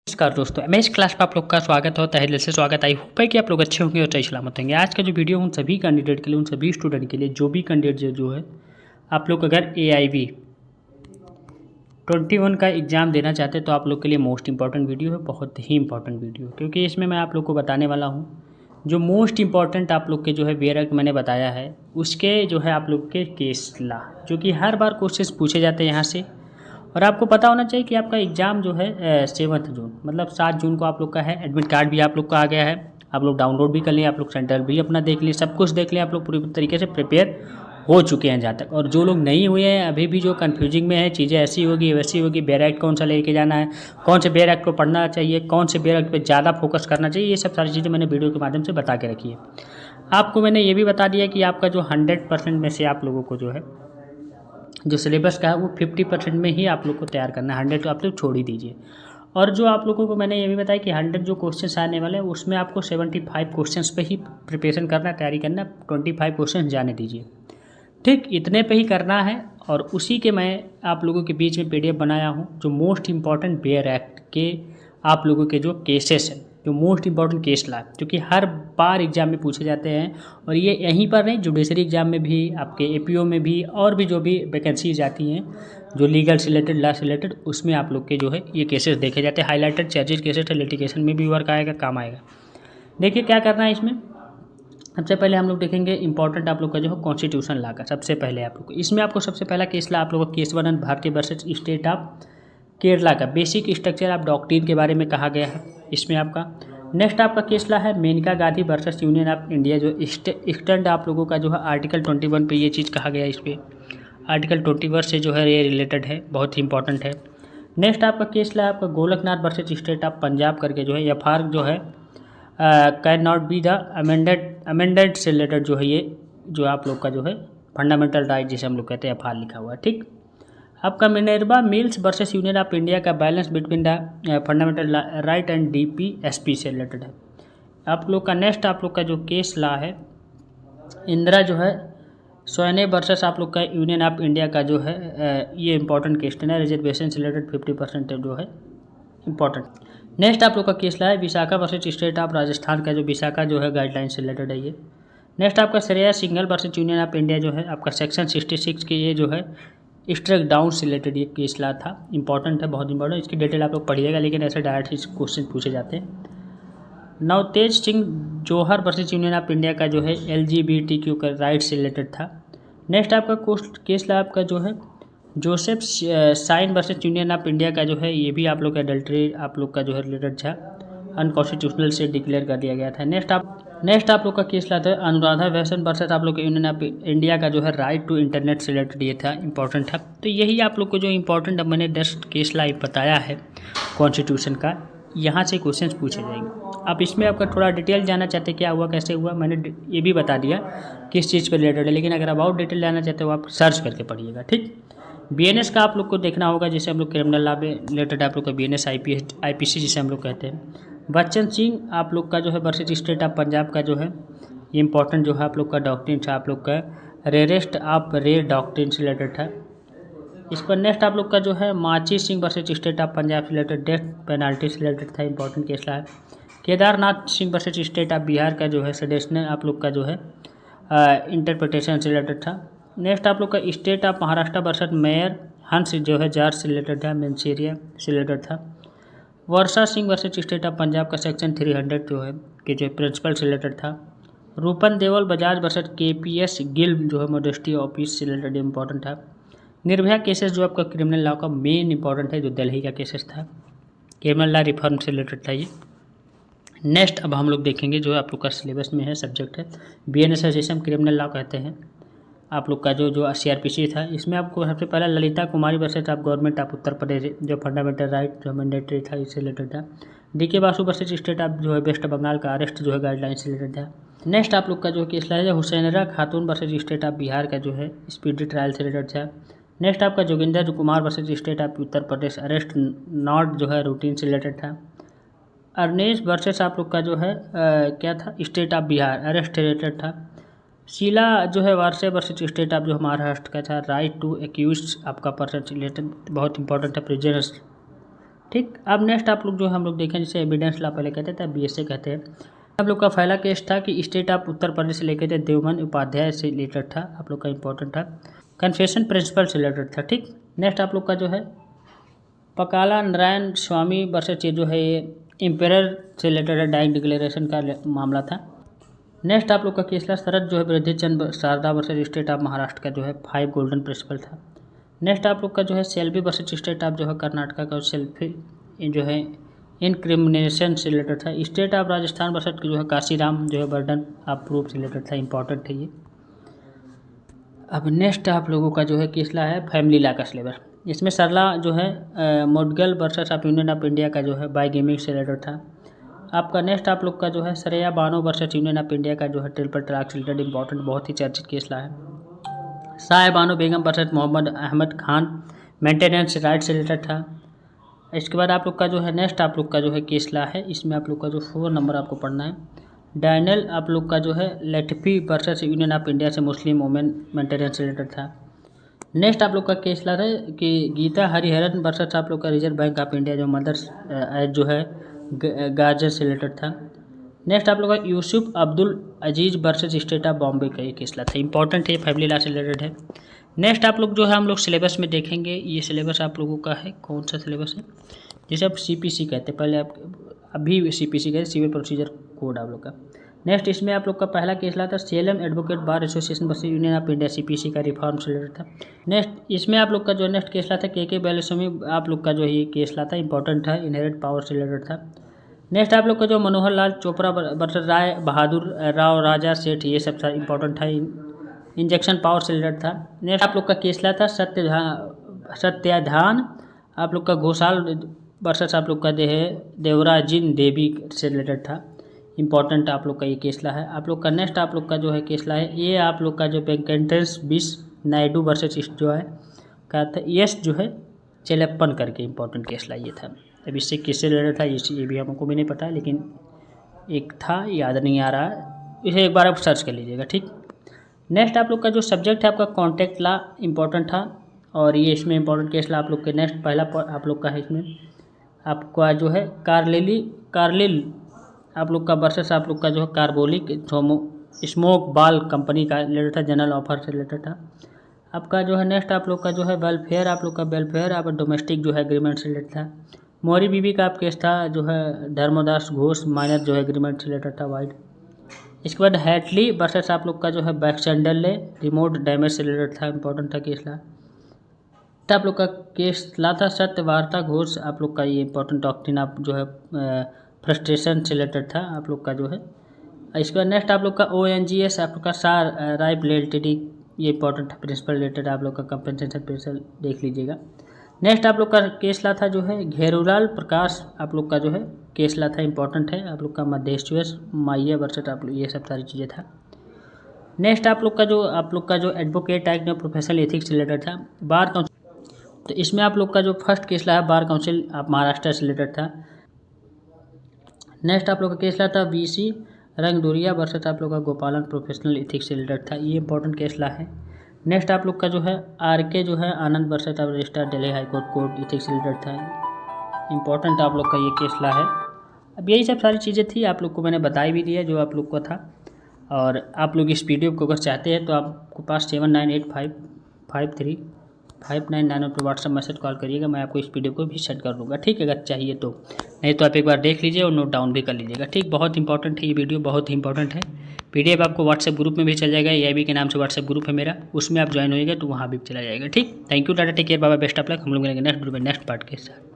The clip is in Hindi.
नमस्कार दोस्तों, एमएस क्लास में आप लोग का स्वागत होता है। दिल से स्वागत। आई होप है कि आप लोग अच्छे होंगे और सही सलामत होंगे। आज का जो वीडियो उन सभी कैंडिडेट के लिए, उन सभी स्टूडेंट के लिए, जो भी कैंडिडेट जो है आप लोग अगर AIB 21 का एग्ज़ाम देना चाहते हैं तो आप लोग के लिए मोस्ट इंपॉर्टेंट वीडियो है, बहुत ही इंपॉर्टेंट वीडियो, क्योंकि इसमें मैं आप लोग को बताने वाला हूँ जो मोस्ट इंपॉर्टेंट आप लोग के जो है बेयर मैंने बताया है उसके जो है आप लोग के केस ला, जो कि हर बार क्वेश्चन पूछे जाते हैं यहाँ से। और आपको पता होना चाहिए कि आपका एग्ज़ाम जो है 7 जून मतलब 7 जून को आप लोग का है। एडमिट कार्ड भी आप लोग का आ गया है, आप लोग डाउनलोड भी कर लें, आप लोग सेंटर भी अपना देख लें, सब कुछ देख लें, आप लोग पूरी तरीके से प्रिपेयर हो चुके हैं जहाँ तक। और जो लोग नहीं हुए हैं अभी भी, जो कन्फ्यूजिंग में है, चीज़ें ऐसी होगी वैसी होगी, बेयर एक्ट कौन सा लेके जाना है, कौन से बेयर एक्ट को पढ़ना चाहिए, कौन से बेयर एक्ट पर ज़्यादा फोकस करना चाहिए, ये सब सारी चीज़ें मैंने वीडियो के माध्यम से बता के रखी है। आपको मैंने ये भी बता दिया कि आपका जो 100% में से आप लोगों को जो है जो सिलेबस का है वो 50% में ही आप लोग को तैयार करना है। 100 तो आप लोग छोड़ ही दीजिए। और जो आप लोगों को मैंने ये भी बताया कि 100 जो क्वेश्चंस आने वाले हैं उसमें आपको 75 क्वेश्चंस पे ही प्रिपरेशन करना है, तैयारी करना है, 25 क्वेश्चन जाने दीजिए। ठीक इतने पे ही करना है। और उसी के मैं आप लोगों के बीच में PDF बनाया हूँ जो मोस्ट इंपॉर्टेंट बेयर एक्ट के आप लोगों के जो केसेस हैं, जो मोस्ट इंपॉर्टेंट केस ला, क्योंकि हर बार एग्जाम में पूछे जाते हैं। और ये यहीं पर नहीं, जुडिशरी एग्जाम में भी, आपके APO में भी, और भी जो भी वैकेंसीज आती हैं जो लीगल से रिलेटेड, लॉ से रिलेटेड, उसमें आप लोग के जो है ये केसेस देखे जाते हैं। हाईलाइटेड चार्जेस केसेस है, लिटिगेशन में भी वर्क आएगा, काम आएगा। देखिए क्या करना है इसमें। सबसे पहले हम लोग देखेंगे इंपॉर्टेंट आप लोग का जो है कॉन्स्टिट्यूशन लॉ का। सबसे पहले आप लोग को इसमें आपको सबसे पहला केस ला आप लोग का केस 1 भारतीय वर्सेस स्टेट ऑफ केरला का बेसिक स्ट्रक्चर ऑफ डॉक्ट्रिन के बारे में कहा गया है इसमें आपका। नेक्स्ट आपका केस ला है Maneka Gandhi versus union of India, जो एक्सटेंड आप लोगों का जो है आर्टिकल 21 पे ये चीज़ कहा गया है। इस पर आर्टिकल 21 से जो है ये रिलेटेड है, बहुत ही इंपॉर्टेंट है। नेक्स्ट आपका केस ला आपका Golaknath versus state of Punjab करके जो है FR जो है can not be the amended से रिलेटेड जो है ये जो आप लोग का जो है फंडामेंटल राइट जिसे हम लोग कहते हैं FR लिखा हुआ है। ठीक आपका Minerva Mills versus union of India का balance between the fundamental right and DPSP से रिलेटेड है आप लोग का। नेक्स्ट आप लोग का जो केस ला है इंदिरा जो है सोने वर्सेस आप लोग का यूनियन ऑफ इंडिया का जो है ये इंपॉर्टेंट क्वेश्चन है। रिजर्वेशन से रिलेटेड 50% जो है इंपॉर्टेंट। नेक्स्ट आप लोग का केस ला है Vishakha versus state of Rajasthan का, जो विशाखा जो है गाइडलाइन से रिलेटेड है ये। नेक्स्ट आपका Shreya Singhal versus union of India जो है आपका सेक्शन 66 के ये जो है स्ट्राइक डाउन से रिलेटेड ये केस ला था, इंपॉर्टेंट है, बहुत इंपॉर्टेंट। इसकी डिटेल आप लोग पढ़िएगा, लेकिन ऐसे डायरेक्ट ही क्वेश्चन पूछे जाते हैं। नवतेज सिंह जौहर वर्सेस यूनियन ऑफ इंडिया का जो है LGBTQ का राइट से रिलेटेड था। नेक्स्ट आपका केस ला आपका जो है Joseph Shine versus union of India का जो है, ये भी आप लोग का एडल्ट्री आप लोग का जो है रिलेटेड था, अनकॉन्स्टिट्यूशनल से डिक्लेयर कर दिया गया था। नेक्स्ट आप लोग का केस लाता है अनुराधा वैसन वर्सेस आप लोग के यूनियन ऑफ इंडिया का जो है राइट टू इंटरनेट से रिलेटेड ये था, इंपॉर्टेंट था। तो यही आप लोग को जो इंपॉर्टेंट अब मैंने 10 केस ला बताया है कॉन्स्टिट्यूशन का, यहाँ से क्वेश्चंस पूछे जाएंगे। आप इसमें आपका थोड़ा डिटेल जानना चाहते हैं क्या हुआ कैसे हुआ, मैंने ये भी बता दिया किस चीज़ पर रिलेटेड है, लेकिन अगर अबाउट डिटेल जानना चाहते हो आप सर्च करके पढ़िएगा। ठीक BNS का आप लोग को देखना होगा, जिसे हम लोग क्रिमिनल लॉ में रिलेटेड आप लोग का BNS IPC जिसे हम लोग कहते हैं। बच्चन सिंह आप लोग का जो है वर्सेस स्टेट ऑफ पंजाब का जो है ये इंपॉर्टेंट जो है आप लोग का डॉक्ट्रिन था, आप लोग का रेरेस्ट ऑफ रेयर डॉक्ट्रिन से रिलेटेड था इस पर। नेक्स्ट आप लोग का जो है माची Singh versus state of Punjab से रिलेटेड डेथ पेनाल्टी से रिलेटेड था, इंपॉर्टेंट केस है। Kedarnath Singh versus state of Bihar का जो है सडेशनल आप लोग का जो है इंटरप्रिटेशन से रिलेटेड था। नेक्स्ट आप लोग का state of Maharashtra versus mayor हंस जो है जॉर्ज से रिलेटेड था, मेंसेरिया से रिलेटेड था। Varsha Singh versus state of Punjab का सेक्शन 300 जो है कि जो प्रिंसिपल से रिलेटेड था। रूपन देवल बजाज वर्सेस KPS गिल जो है मॉडेस्टी ऑफिस से रिलेटेड इंपॉर्टेंट था। निर्भया केसेस जो आपका क्रिमिनल लॉ का मेन इंपॉर्टेंट है, जो दिल्ली का केसेस था, क्रिमिनल लॉ रिफॉर्म से रिलेटेड था ये। नेक्स्ट अब हम लोग देखेंगे जो आप लोग का सिलेबस में है सब्जेक्ट है BNS है, जिसे हम क्रिमिनल लॉ कहते हैं। आप लोग का जो CRPC था, इसमें आपको सबसे पहला ललिता कुमारी वर्सेस आप गवर्नमेंट ऑफ उत्तर प्रदेश जो फंडामेंटल राइट जो मैंडेटरी था इससे रिलेटेड था। DK Basu versus state of जो है वेस्ट बंगाल का अरेस्ट जो है गाइडलाइन से रिलेटेड था। नेक्स्ट आप लोग का जो केस है हुसैनरा खातून वर्सेस स्टेट ऑफ बिहार का जो है स्पीडी ट्रायल से रिलेटेड था। नेक्स्ट आपका Joginder Kumar versus state of Uttar Pradesh arrest not जो है रूटीन से रिलेटेड था। अर्नेश वर्सेस आप लोग का जो है क्या था, state of Bihar arrest related था। शीला जो है वारसे वर्सेस स्टेट ऑफ जो महाराष्ट्र का था, राइट टू एक्यूज आपका पर्सन रिलेटेड, बहुत इंपॉर्टेंट है। प्रिजनर्स ठीक। अब नेक्स्ट आप लोग जो हम लोग देखें, जैसे एविडेंस ला पहले कहते थे, BSA कहते हैं। आप लोग का पहला केस था कि स्टेट ऑफ उत्तर प्रदेश से लेकर थे देवबंद उपाध्याय से रिलेटेड था, आप लोग का इंपॉर्टेंट था। कन्फेशन प्रिंसिपल से रिलेटेड था। ठीक। नेक्स्ट आप लोग का जो है पकाला नारायण स्वामी वर्सेस ये जो है ये एम्पेरर से रिलेटेड है, डाइंग डिक्लेरेशन का मामला था। नेक्स्ट आप लोग का केस था शरद जो है Vriddhi Chand Sharda versus state of Maharashtra का जो है 5 गोल्डन प्रिंसिपल था। नेक्स्ट आप लोग का जो है सेल्फी वर्सेस स्टेट ऑफ जो है कर्नाटका का सेल्फी जो है इनक्रिमिनेशन से रिलेटेड था। स्टेट ऑफ राजस्थान वर्सेस जो है काशीराम जो है बर्डन ऑफ प्रूफ से रिलेटेड था, इंपॉर्टेंट है ये। अब नेक्स्ट आप लोगों का जो है केस ला है फैमिली लॉ का सिलेबस। इसमें सरला जो है Mudgal versus of union of India का जो है बाइगेमिक से रिलेटेड था। आपका नेक्स्ट आप लोग का जो है Shreya Bano versus union of India का जो है ट्रिपल तलाक से रिलेटेड इंपॉर्टेंट, बहुत ही चर्चित केस ला है। Shah Bano Begum versus Mohammad Ahmad Khan maintenance right से रिलेटेड था। इसके बाद आप लोग का जो है नेक्स्ट आप लोग का जो है केस ला है, इसमें आप लोग का जो 4 नंबर आपको पढ़ना है। डैनियल आप लोग का जो है लेटफी वर्सेस यूनियन ऑफ इंडिया से मुस्लिम वुमेन मेंटेनेंस रिलेटेड था। नेक्स्ट आप लोग का केस ला है कि गीता हरिहरन वर्सेस आप लोग का रिजर्व बैंक ऑफ इंडिया जो मदर्स जो है गाजर से रिलेटेड था। नेक्स्ट आप लोग का यूसुफ अब्दुल अजीज वर्सेस स्टेट ऑफ बॉम्बे का ये केस ला था, इंपॉर्टेंट है, फैमिली लॉ से रिलेटेड है। नेक्स्ट आप लोग जो है हम लोग सिलेबस में देखेंगे, ये सिलेबस आप लोगों का है कौन सा सिलेबस है, जैसे आप CPC कहते हैं, पहले आप अभी CPC कहते हैं, सिविल प्रोसीजर कोड आप लोग का। नेक्स्ट इसमें आप लोग का पहला केस ला था Salem advocate bar association versus union of India, CPC का रिफॉर्म से रिलेटेड था। नेक्स्ट इसमें आप लोग का जो नेक्स्ट केस ला था KK बैलस्वामी आप लोग का जो ये केस ला था, इंपॉर्टेंट था, इनहेरेंट पावर से रिलेटेड था। नेक्स्ट आप लोग का जो मनोहर लाल चोपड़ा वर्सेस राय बहादुर राव राजा सेठ, ये सब इंपॉर्टेंट था, इंजेक्शन पावर से रिलेटेड था। नेक्स्ट आप लोग का केस ला था सत्याधान आप लोग का घोषाल वर्सेस आप लोग का देवराजिन देवी से रिलेटेड था, इंपॉर्टेंट आप लोग का ये केस ला है। आप लोग का नेक्स्ट आप लोग का जो है केस ला है, ये आप लोग का जो वेंकटेश बिस नायडू वर्सेस जो है का था यस जो है चेलप्पन करके, इंपॉर्टेंट केस ला ये था। अब इससे किससे रिलेटेड था ये भी हमको भी नहीं पता, लेकिन एक था, याद नहीं आ रहा, इसे एक बार आप सर्च कर लीजिएगा। ठीक। नेक्स्ट आप लोग का जो सब्जेक्ट है आपका कॉन्ट्रैक्ट लॉ, इंपॉर्टेंट था, और ये इसमें इंपॉर्टेंट केस ला आप लोग के। नेक्स्ट पहला आप लोग का है, इसमें आपका जो है कार्लिल आप लोग का वर्सेस आप लोग का जो है कार्बोलिक स्मोक बाल कंपनी का रिलेटेड था, जनरल ऑफर से रिलेटेड था। आपका जो है नेक्स्ट आप लोग का जो है वेलफेयर आप लोग का वेलफेयर आप डोमेस्टिक जो है एग्रीमेंट से रिलेटेड था। मौरी बीबी का आप केस था जो है धर्मदास घोष माइनर जो है एग्रीमेंट से रिलेटेड था, वाइड। इसके बाद हैटली वर्सेस आप लोग का जो है बैक्सचैंडरले रिमोट डैमेज से रिलेटेड था, इंपॉर्टेंट था केस ला। आप लोग का केस ला था सत्यवार्ता घोष आप लोग का, ये इंपॉर्टेंट डॉक्ट्रिन आप जो है फ्रस्ट्रेशन से रिलेटेड था आप लोग का जो है। इसके बाद नेक्स्ट आप लोग का ONGS आप लोग का सार राइप LTD, ये इंपॉर्टेंट था, प्रिंसिपल रिलेटेड आप लोग का कंपनसेशन प्रिंसिपल देख लीजिएगा। नेक्स्ट आप लोग का केस ला था जो है घेरूलाल प्रकाश आप लोग का जो है केस ला था, इंपॉर्टेंट है आप लोग का मध्येश्वर माइया वर्सेस आप लोग, ये सब सारी चीज़ें था। नेक्स्ट आप लोग का जो एडवोकेट एक्ट में प्रोफेशनल एथिक्स रिलेटेड था। बार काउंसिल, तो इसमें आप लोग का जो फर्स्ट केस ला है बार काउंसिल ऑफ महाराष्ट्र से रिलेटेड था। नेक्स्ट आप लोग का केस ला था BC रंगदुरिया वर्सेस आप लोग का गोपालन प्रोफेशनल एथिक्स से रिलेटेड था, ये इंपॉर्टेंट केस ला है। नेक्स्ट आप लोग का जो है RK जो है आनंद वर्सेस आप registrar Delhi high court court ethics से रिलेटेड था, इंपॉर्टेंट आप लोग का ये केस ला है। अब यही सब सारी चीज़ें थी, आप लोग को मैंने बताई भी दिया जो आप लोग को था। और आप लोग इस PDF को अगर चाहते हैं तो आपको पास 7985535991 पर व्हाट्सअप मैसेज कॉल करिएगा, मैं आपको इस PDF को भी सेंड कर दूँगा। ठीक है, अगर चाहिए तो, नहीं तो आप एक बार देख लीजिए और नोट डाउन भी कर लीजिएगा। ठीक, बहुत इंपॉर्टेंट है ये वीडियो, बहुत ही इंपॉर्टेंट है। PDF आपको व्हाट्सएप ग्रुप में भी चल जाएगा, AIB के नाम से व्हाट्सएप ग्रुप है मेरा, उसमें आप ज्वाइन होइएगा तो वहाँ भी चला जाएगा। ठीक, thank you, tata, take care, bye bye, best of luck. हम लोग मिलेंगे नेक्स्ट वीडियो में नेक्स्ट पार्ट के साथ।